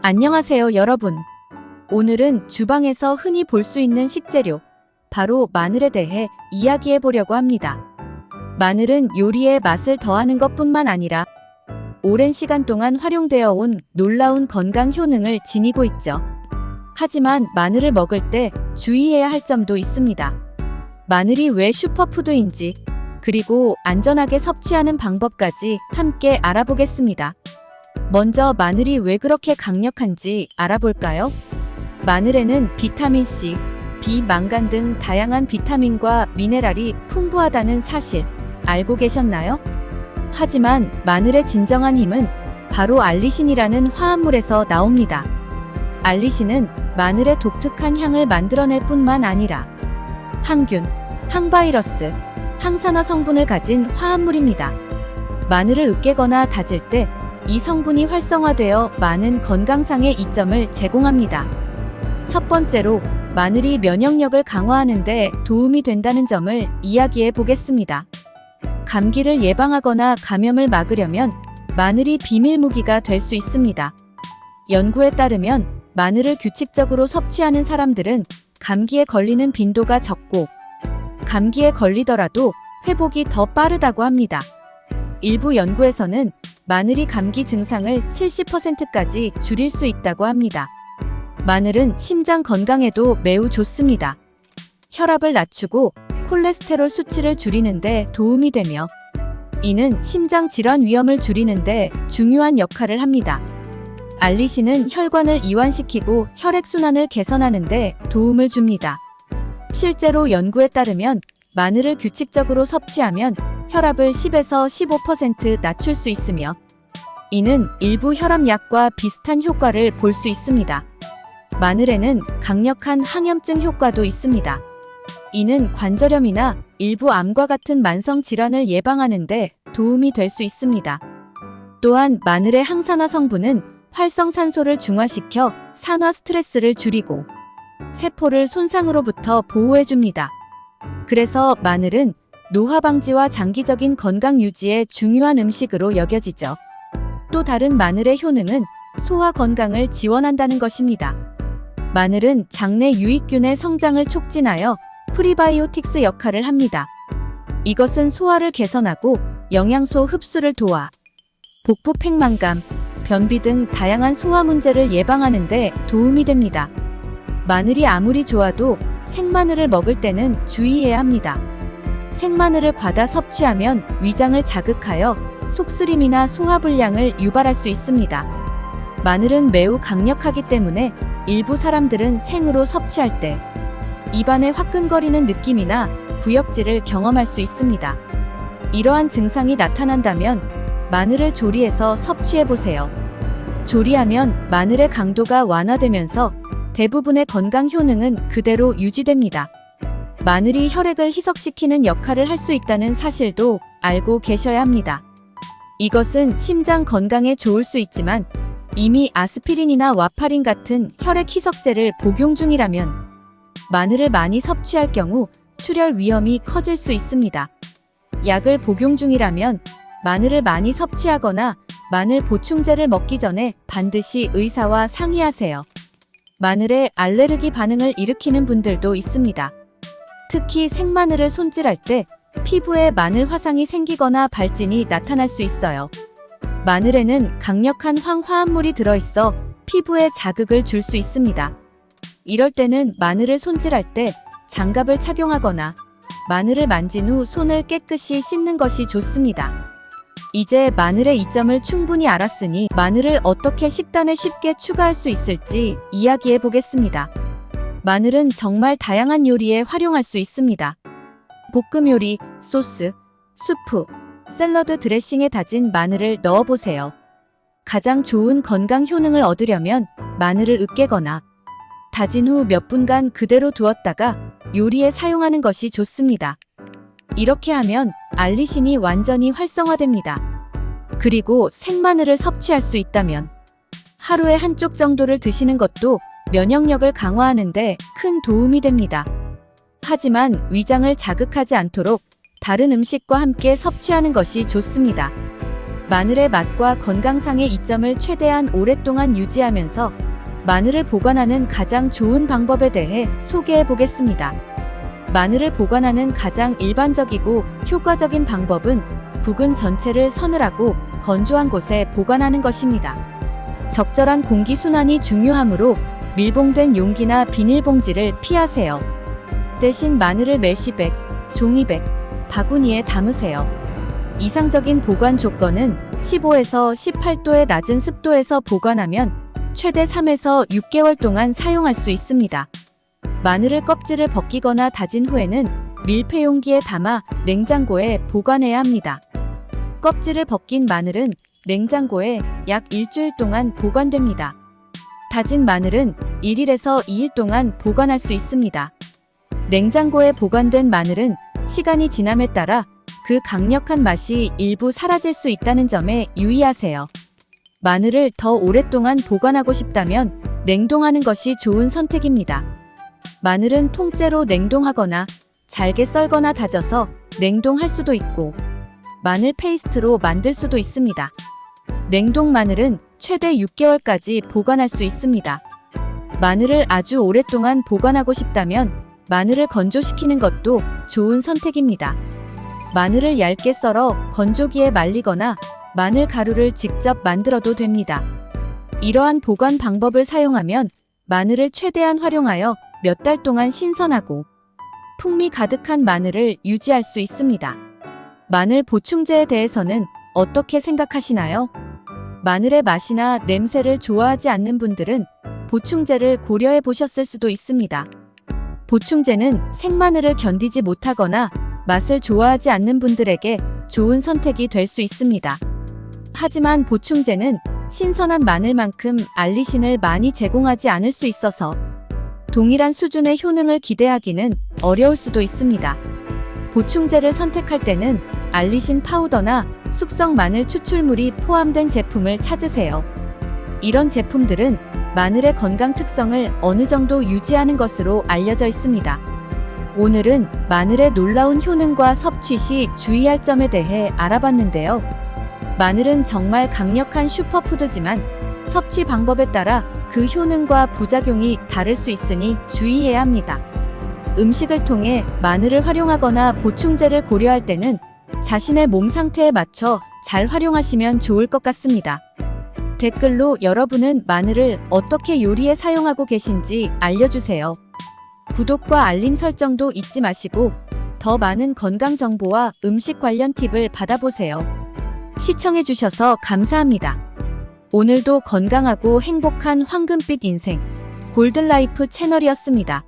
안녕하세요, 여러분. 오늘은 주방에서 흔히 볼 수 있는 식재료, 바로 마늘에 대해 이야기해 보려고 합니다. 마늘은 요리에 맛을 더하는 것뿐만 아니라 오랜 시간 동안 활용되어 온 놀라운 건강 효능을 지니고 있죠. 하지만 마늘을 먹을 때 주의해야 할 점도 있습니다. 마늘이 왜 슈퍼푸드인지, 그리고 안전하게 섭취하는 방법까지 함께 알아보겠습니다. 먼저 마늘이 왜 그렇게 강력한지 알아볼까요? 마늘에는 비타민C, B, 망간 등 다양한 비타민과 미네랄이 풍부하다는 사실 알고 계셨나요? 하지만 마늘의 진정한 힘은 바로 알리신이라는 화합물에서 나옵니다. 알리신은 마늘의 독특한 향을 만들어낼 뿐만 아니라 항균, 항바이러스, 항산화 성분을 가진 화합물입니다. 마늘을 으깨거나 다질 때 이 성분이 활성화되어 많은 건강상의 이점을 제공합니다. 첫 번째로 마늘이 면역력을 강화하는 데 도움이 된다는 점을 이야기해 보겠습니다. 감기를 예방하거나 감염을 막으려면 마늘이 비밀 무기가 될 수 있습니다. 연구에 따르면 마늘을 규칙적으로 섭취하는 사람들은 감기에 걸리는 빈도가 적고 감기에 걸리더라도 회복이 더 빠르다고 합니다. 일부 연구에서는 마늘이 감기 증상을 70%까지 줄일 수 있다고 합니다. 마늘은 심장 건강에도 매우 좋습니다. 혈압을 낮추고 콜레스테롤 수치를 줄이는 데 도움이 되며 이는 심장 질환 위험을 줄이는 데 중요한 역할을 합니다. 알리신은 혈관을 이완시키고 혈액순환을 개선하는 데 도움을 줍니다. 실제로 연구에 따르면 마늘을 규칙적으로 섭취하면 혈압을 10에서 15% 낮출 수 있으며 이는 일부 혈압약과 비슷한 효과를 볼 수 있습니다. 마늘에는 강력한 항염증 효과도 있습니다. 이는 관절염이나 일부 암과 같은 만성 질환을 예방하는 데 도움이 될 수 있습니다. 또한 마늘의 항산화 성분은 활성산소를 중화시켜 산화 스트레스를 줄이고 세포를 손상으로부터 보호해줍니다. 그래서 마늘은 노화 방지와 장기적인 건강 유지에 중요한 음식으로 여겨지죠. 또 다른 마늘의 효능은 소화 건강을 지원한다는 것입니다. 마늘은 장내 유익균의 성장을 촉진하여 프리바이오틱스 역할을 합니다. 이것은 소화를 개선하고 영양소 흡수를 도와 복부 팽만감, 변비 등 다양한 소화 문제를 예방하는 데 도움이 됩니다. 마늘이 아무리 좋아도 생마늘을 먹을 때는 주의해야 합니다. 생마늘을 과다 섭취하면 위장을 자극하여 속쓰림이나 소화불량을 유발할 수 있습니다. 마늘은 매우 강력하기 때문에 일부 사람들은 생으로 섭취할 때 입안에 화끈거리는 느낌이나 구역질을 경험할 수 있습니다. 이러한 증상이 나타난다면 마늘을 조리해서 섭취해보세요. 조리하면 마늘의 강도가 완화되면서 대부분의 건강 효능은 그대로 유지됩니다. 마늘이 혈액을 희석시키는 역할을 할 수 있다는 사실도 알고 계셔야 합니다. 이것은 심장 건강에 좋을 수 있지만 이미 아스피린이나 와파린 같은 혈액 희석제를 복용 중이라면 마늘을 많이 섭취할 경우 출혈 위험이 커질 수 있습니다. 약을 복용 중이라면 마늘을 많이 섭취하거나 마늘 보충제를 먹기 전에 반드시 의사와 상의하세요. 마늘에 알레르기 반응을 일으키는 분들도 있습니다. 특히 생마늘을 손질할 때 피부에 마늘 화상이 생기거나 발진이 나타날 수 있어요. 마늘에는 강력한 황화합물이 들어있어 피부에 자극을 줄 수 있습니다. 이럴 때는 마늘을 손질할 때 장갑을 착용하거나 마늘을 만진 후 손을 깨끗이 씻는 것이 좋습니다. 이제 마늘의 이점을 충분히 알았으니 마늘을 어떻게 식단에 쉽게 추가할 수 있을지 이야기해 보겠습니다. 마늘은 정말 다양한 요리에 활용할 수 있습니다. 볶음 요리, 소스, 수프, 샐러드 드레싱에 다진 마늘을 넣어보세요. 가장 좋은 건강 효능을 얻으려면 마늘을 으깨거나 다진 후 몇 분간 그대로 두었다가 요리에 사용하는 것이 좋습니다. 이렇게 하면 알리신이 완전히 활성화됩니다. 그리고 생마늘을 섭취할 수 있다면 하루에 한쪽 정도를 드시는 것도 면역력을 강화하는 데 큰 도움이 됩니다. 하지만 위장을 자극하지 않도록 다른 음식과 함께 섭취하는 것이 좋습니다. 마늘의 맛과 건강상의 이점을 최대한 오랫동안 유지하면서 마늘을 보관하는 가장 좋은 방법에 대해 소개해 보겠습니다. 마늘을 보관하는 가장 일반적이고 효과적인 방법은 국은 전체를 서늘하고 건조한 곳에 보관하는 것입니다. 적절한 공기 순환이 중요하므로 밀봉된 용기나 비닐봉지를 피하세요. 대신 마늘을 메쉬백, 종이백, 바구니에 담으세요. 이상적인 보관 조건은 15에서 18도의 낮은 습도에서 보관하면 최대 3에서 6개월 동안 사용할 수 있습니다. 마늘을 껍질을 벗기거나 다진 후에는 밀폐 용기에 담아 냉장고에 보관해야 합니다. 껍질을 벗긴 마늘은 냉장고에 약 일주일 동안 보관됩니다. 다진 마늘은 1일에서 2일 동안 보관할 수 있습니다. 냉장고에 보관된 마늘은 시간이 지남에 따라 그 강력한 맛이 일부 사라질 수 있다는 점에 유의하세요. 마늘을 더 오랫동안 보관하고 싶다면 냉동하는 것이 좋은 선택입니다. 마늘은 통째로 냉동하거나 잘게 썰거나 다져서 냉동할 수도 있고 마늘 페이스트로 만들 수도 있습니다. 냉동 마늘은 최대 6개월까지 보관할 수 있습니다. 마늘을 아주 오랫동안 보관하고 싶다면 마늘을 건조시키는 것도 좋은 선택입니다. 마늘을 얇게 썰어 건조기에 말리거나 마늘 가루를 직접 만들어도 됩니다. 이러한 보관 방법을 사용하면 마늘을 최대한 활용하여 몇 달 동안 신선하고 풍미 가득한 마늘을 유지할 수 있습니다. 마늘 보충제에 대해서는 어떻게 생각하시나요? 마늘의 맛이나 냄새를 좋아하지 않는 분들은 보충제를 고려해 보셨을 수도 있습니다. 보충제는 생마늘을 견디지 못하거나 맛을 좋아하지 않는 분들에게 좋은 선택이 될 수 있습니다. 하지만 보충제는 신선한 마늘만큼 알리신을 많이 제공하지 않을 수 있어서 동일한 수준의 효능을 기대하기는 어려울 수도 있습니다. 보충제를 선택할 때는 알리신 파우더나 숙성 마늘 추출물이 포함된 제품을 찾으세요. 이런 제품들은 마늘의 건강 특성을 어느 정도 유지하는 것으로 알려져 있습니다. 오늘은 마늘의 놀라운 효능과 섭취 시 주의할 점에 대해 알아봤는데요. 마늘은 정말 강력한 슈퍼푸드지만 섭취 방법에 따라 그 효능과 부작용이 다를 수 있으니 주의해야 합니다. 음식을 통해 마늘을 활용하거나 보충제를 고려할 때는 자신의 몸 상태에 맞춰 잘 활용하시면 좋을 것 같습니다. 댓글로 여러분은 마늘을 어떻게 요리에 사용하고 계신지 알려주세요. 구독과 알림 설정도 잊지 마시고 더 많은 건강 정보와 음식 관련 팁을 받아보세요. 시청해주셔서 감사합니다. 오늘도 건강하고 행복한 황금빛 인생 골든라이프 채널이었습니다.